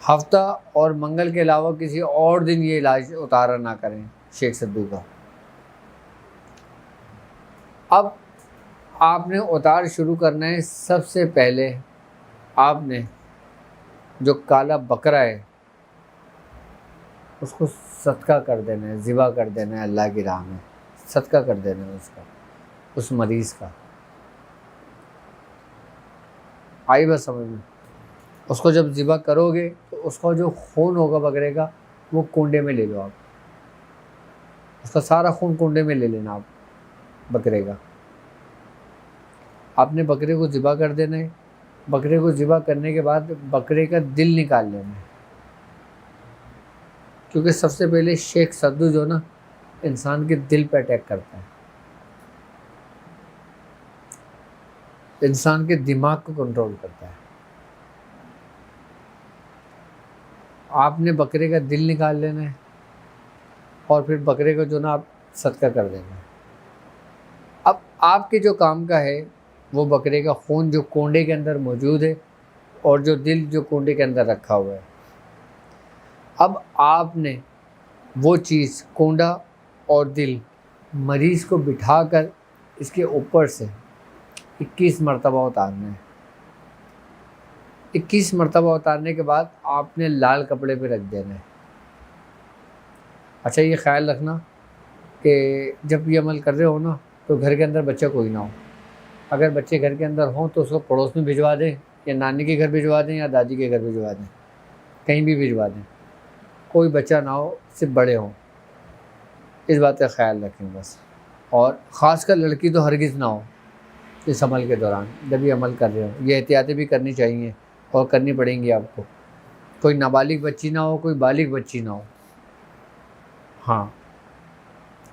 ہفتہ اور منگل کے علاوہ کسی اور دن یہ علاج اتارا نہ کریں شیخ سدو کا. اب آپ نے اتار شروع کرنا ہے. سب سے پہلے آپ نے جو کالا بکرا ہے اس کو صدقہ کر دینا ہے، ذبح کر دینا ہے. اللہ کی راہ میں صدقہ کر دینا ہے اس کا، اس مریض کا. آئی بات سمجھ میں؟ اس کو جب ذبح کرو گے تو اس کا جو خون ہوگا بکرے کا، وہ کنڈے میں لے لو آپ. اس کا سارا خون کنڈے میں لے لینا آپ بکرے کا. آپ نے بکرے کو ذبح کر دینا ہے. بکرے کو ذبح کرنے کے بعد بکرے کا دل نکال لینا ہے، کیونکہ سب سے پہلے شیخ سدو جو نا انسان کے دل پہ اٹیک کرتا ہے، انسان کے دماغ کو کنٹرول کرتا ہے. آپ نے بکرے کا دل نکال لینا ہے اور پھر بکرے کو جو نا آپ صدقہ کر دینا ہے. اب آپ کے جو کام کا ہے وہ بکرے کا خون جو کنڈے کے اندر موجود ہے اور جو دل جو کنڈے کے اندر رکھا ہوا ہے، اب آپ نے وہ چیز کنڈا اور دل مریض کو بٹھا کر اس کے اوپر سے 21 مرتبہ اتارنا ہے. 21 مرتبہ اتارنے کے بعد آپ نے لال کپڑے پہ رکھ دینا ہے. اچھا، یہ خیال رکھنا کہ جب یہ عمل کر رہے ہو نا تو گھر کے اندر بچہ کوئی نہ ہو. اگر بچے گھر کے اندر ہوں تو اس کو پڑوس میں بھجوا دیں، یا نانی کے گھر بھجوا دیں، یا دادی کے گھر بھجوا دیں، کہیں بھی بھجوا دیں. کوئی بچہ نہ ہو، صرف بڑے ہوں. اس بات کا خیال رکھیں بس. اور خاص کر لڑکی تو ہرگز نہ ہو اس عمل کے دوران جب یہ عمل کر رہے ہو. یہ احتیاطیں بھی کرنی چاہیے اور کرنی پڑیں گی آپ کو. کوئی نابالغ بچی نہ ہو، کوئی بالغ بچی نہ ہو. ہاں،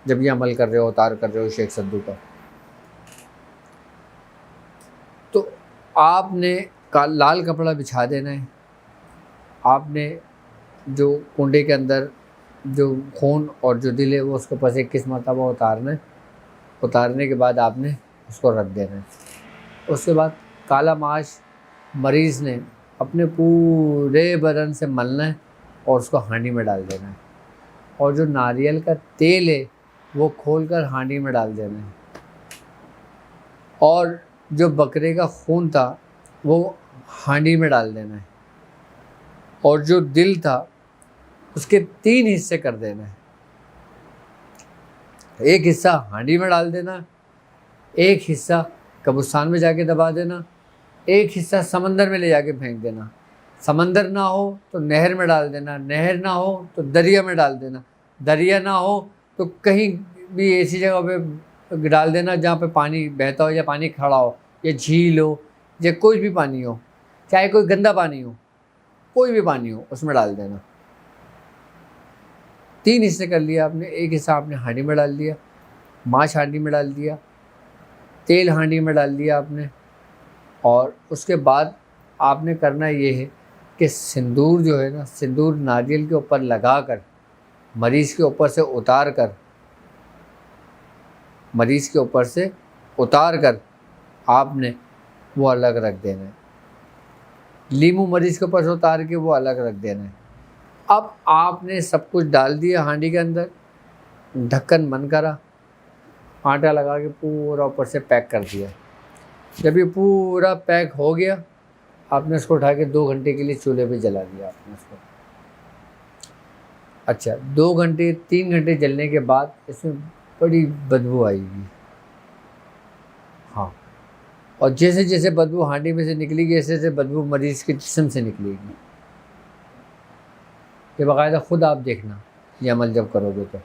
جب یہ عمل کر رہے ہو، اتار کر رہے ہو شیخ سدو کا. تو آپ نے لال کپڑا بچھا دینا ہے. آپ نے جو کنڈے کے اندر جو خون اور جو دل ہے وہ اس کو پس 21 مرتبہ اتارنا ہے. اتارنے کے بعد آپ نے اس کو رکھ دینا ہے. اس کے بعد کالا ماش مریض نے اپنے پورے بدن سے ملنا ہے اور اس کو ہانڈی میں ڈال دینا ہے. اور جو ناریل کا تیل ہے وہ کھول کر ہانڈی میں ڈال دینا ہے. اور جو بکرے کا خون تھا وہ ہانڈی میں ڈال دینا ہے. اور جو دل تھا اس کے 3 حصے کر دینا ہے. ایک حصہ ہانڈی میں ڈال دینا، ایک حصہ قبرستان میں جا کے دبا دینا، ایک حصہ سمندر میں لے جا کے پھینک دینا. سمندر نہ ہو تو نہر میں ڈال دینا، نہر نہ ہو تو دریا میں ڈال دینا، دریا نہ ہو تو کہیں بھی ایسی جگہ پہ ڈال دینا جہاں پہ پانی بہتا ہو یا پانی کھڑا ہو یا جھیل ہو یا کوئی بھی پانی ہو، چاہے کوئی گندا پانی ہو، کوئی بھی پانی ہو، اس میں ڈال دینا۔ 3 حصے کر لیا آپ نے، ایک حصہ آپ نے ہانڈی میں ڈال دیا، ماچھ ہانڈی میں ڈال دیا، تیل ہانڈی میں ڈال دیا آپ نے، اور اس کے بعد آپ نے کرنا یہ ہے کہ سندور جو ہے نا، سندور ناریل کے اوپر لگا کر مریض کے اوپر سے اتار کر، مریض کے اوپر سے اتار کر آپ نے وہ الگ رکھ دینا ہے۔ لیمو مریض کے اوپر سے اتار کے وہ الگ رکھ دینا ہے۔ اب آپ نے سب کچھ ڈال دیا ہانڈی کے اندر، ڈھکن بند کرا، آٹا لگا کے پورا اوپر سے پیک کر دیا۔ جب یہ پورا پیک ہو گیا، آپ نے اس کو اٹھا کے 2 گھنٹے کے لیے چولہے پہ جلا دیا آپ نے اس کو۔ اچھا 2 گھنٹے 3 گھنٹے جلنے کے بعد اس میں بڑی بدبو آئے گی، ہاں، اور جیسے جیسے بدبو ہانڈی میں سے نکلے گی، ایسے ایسے بدبو مریض کے جسم سے نکلے گی۔ یہ باقاعدہ خود آپ دیکھنا یہ عمل جب کرو گے تو،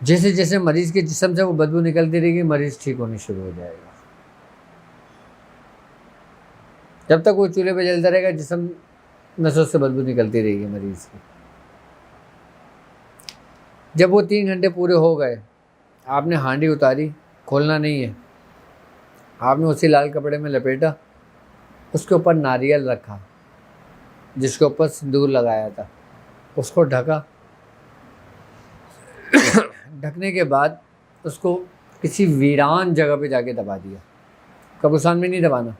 جیسے جیسے مریض کے جسم سے وہ بدبو نکلتی رہے گی، مریض ٹھیک ہونے شروع ہو جائے گا۔ جب تک وہ چولہے پہ جلتا رہے گا، جسم نسوں سے بدبو نکلتی رہے گی مریض کی۔ جب وہ 3 گھنٹے پورے ہو گئے، آپ نے ہانڈی اتاری، کھولنا نہیں ہے، آپ نے اسی لال کپڑے میں لپیٹا، اس کے اوپر ناریل رکھا جس کے اوپر سندور لگایا تھا، اس کو ڈھکا۔ ڈھکنے کے بعد اس کو کسی ویران جگہ پہ جا کے دبا دیا، قبرستان میں نہیں دبانا،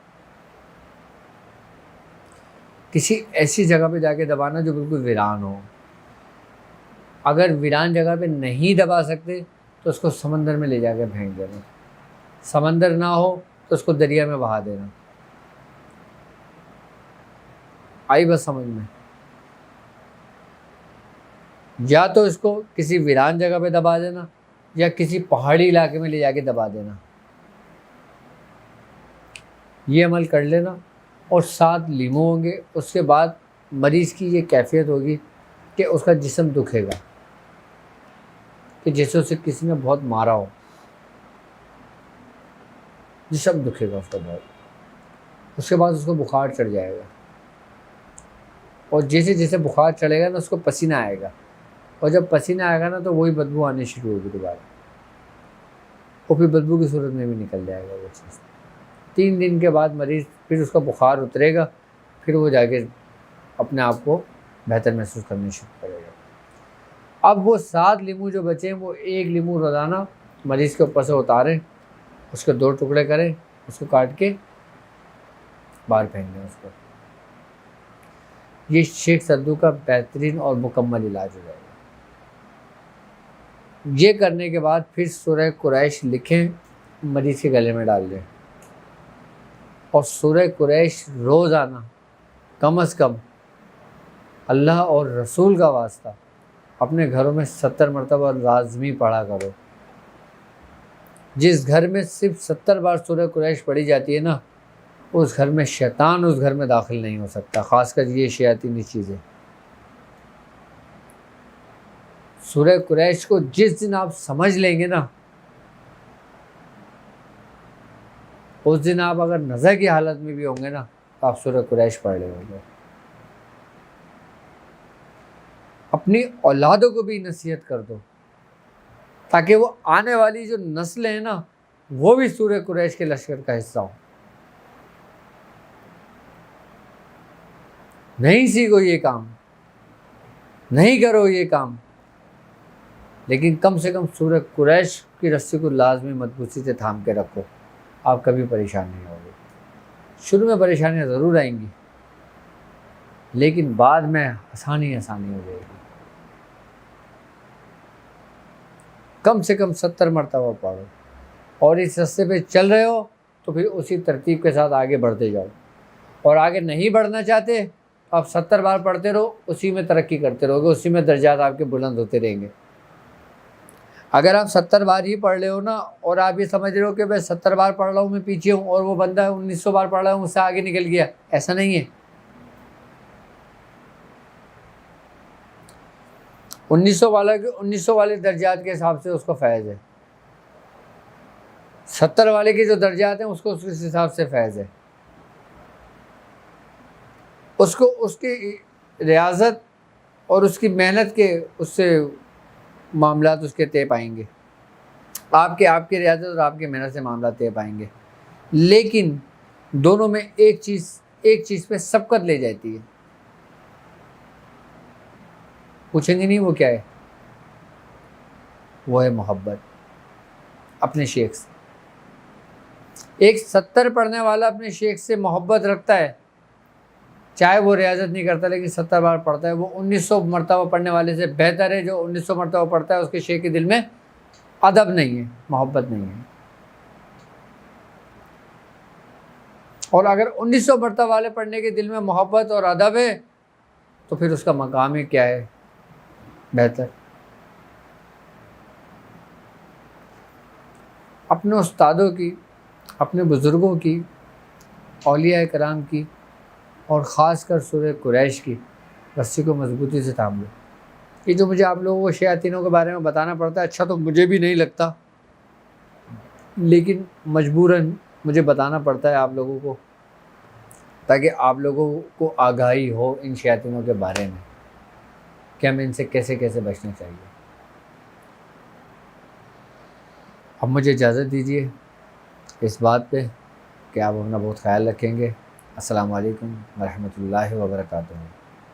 کسی ایسی جگہ پہ جا کے دبانا جو بالکل ویران ہو۔ اگر ویران جگہ پہ نہیں دبا سکتے تو اس کو سمندر میں لے جا کے پھینک دینا، سمندر نہ ہو تو اس کو دریا میں بہا دینا۔ آئی بس سمجھ میں؟ یا تو اس کو کسی ویران جگہ پہ دبا دینا یا کسی پہاڑی علاقے میں لے جا کے دبا دینا، یہ عمل کر لینا۔ اور 7 لیمو ہوں گے، اس کے بعد مریض کی یہ کیفیت ہوگی کہ اس کا جسم دکھے گا، کہ جیسے اسے کسی نے بہت مارا ہو، جسم دکھے گا اس کا بہت۔ اس کے بعد اس کو بخار چڑھ جائے گا، اور جیسے جیسے بخار چڑھے گا نا، اس کو پسینہ آئے گا، اور جب پسینہ آئے گا نا تو وہی بدبو آنی شروع ہوگی دوبارہ، اور پھر بدبو کی صورت میں بھی نکل جائے گا وہ چیز۔ 3 دن کے بعد مریض پھر اس کا بخار اترے گا، پھر وہ جا کے اپنے آپ کو بہتر محسوس کرنے شروع کرے گا۔ اب وہ 7 لیمو جو بچے ہیں، وہ 1 لیمو روزانہ مریض کے اوپر سے اتاریں، اس کے 2 ٹکڑے کریں، اس کو کاٹ کے باہر پھینک دیں اس کو۔ یہ شیخ سدو کا بہترین اور مکمل علاج ہو جائے گا۔ یہ کرنے کے بعد پھر سورہ قریش لکھیں، مریض کے گلے میں ڈال دیں، اور سورہ قریش روزانہ کم از کم اللہ اور رسول کا واسطہ اپنے گھروں میں 70 مرتبہ لازمی پڑھا کرو۔ جس گھر میں صرف 70 بار سورہ قریش پڑھی جاتی ہے نا، اس گھر میں شیطان اس گھر میں داخل نہیں ہو سکتا، خاص کر یہ شیاطینی چیزیں۔ سورہ قریش کو جس دن آپ سمجھ لیں گے نا، اس دن آپ اگر نظر کی حالت میں بھی ہوں گے نا، تو آپ سورہ قریش پڑھ رہے ہوں گے۔ اپنی اولادوں کو بھی نصیحت کر دو، تاکہ وہ آنے والی جو نسلیں ہیں نا، وہ بھی سورہ قریش کے لشکر کا حصہ ہوں۔ نہیں سیکھو یہ کام، نہیں کرو یہ کام، لیکن کم سے کم سورہ قریش کی رسی کو لازمی مضبوطی سے تھام کے رکھو، آپ کبھی پریشان نہیں ہوگے۔ شروع میں پریشانیاں ضرور آئیں گی، لیکن بعد میں آسانی ہو جائے گی۔ کم سے کم 70 مرتبہ پڑھو، اور اس رستے پہ چل رہے ہو تو پھر اسی ترتیب کے ساتھ آگے بڑھتے جاؤ، اور آگے نہیں بڑھنا چاہتے تو آپ 70 بار پڑھتے رہو، اسی میں ترقی کرتے رہو گے، اسی میں درجات آپ کے بلند ہوتے رہیں گے۔ اگر آپ 70 بار ہی پڑھ رہے ہو نا، اور آپ یہ سمجھ رہے ہو کہ میں 70 بار پڑھ رہا ہوں، میں پیچھے ہوں، اور وہ بندہ 1900 بار پڑھ رہا ہے، اس سے آگے نکل گیا، ایسا نہیں ہے۔ 1900 والے درجات کے حساب سے اس کو فیض ہے، 70 والے کے جو درجات ہیں اس کو اس حساب سے فیض ہے، اس کو اس کی ریاضت اور اس کی محنت کے اس سے معاملات اس کے طے پائیں گے، آپ کی ریاضت اور آپ کی محنت سے معاملات طے پائیں گے، لیکن دونوں میں ایک چیز پہ سبقت لے جاتی ہے، پوچھیں گے نہیں وہ کیا ہے؟ وہ ہے محبت اپنے شیخ سے۔ ایک 70 پڑھنے والا اپنے شیخ سے محبت رکھتا ہے، چاہے وہ ریاضت نہیں کرتا لیکن 70 بار پڑھتا ہے، وہ 1900 مرتبہ پڑھنے والے سے بہتر ہے جو 1900 مرتبہ پڑھتا ہے، اس کے شیخ کے دل میں ادب نہیں ہے، محبت نہیں ہے۔ اور اگر 1900 مرتبہ والے پڑھنے کے دل میں محبت اور ادب ہے تو پھر اس کا مقام ہی کیا ہے؟ بہتر۔ اپنے استادوں کی، اپنے بزرگوں کی، اولیاء کرام کی اور خاص کر سورہ قریش کی رسی کو مضبوطی سے تھام لو۔ یہ جو مجھے آپ لوگوں کو شیاطینوں کے بارے میں بتانا پڑتا ہے، اچھا تو مجھے بھی نہیں لگتا، لیکن مجبوراً مجھے بتانا پڑتا ہے آپ لوگوں کو، تاکہ آپ لوگوں کو آگاہی ہو ان شیاطینوں کے بارے میں کہ ہمیں ان سے کیسے کیسے بچنا چاہیے۔ اب مجھے اجازت دیجیے اس بات پہ کہ آپ اپنا بہت خیال رکھیں گے۔ السلام علیکم ورحمۃ اللہ وبرکاتہ۔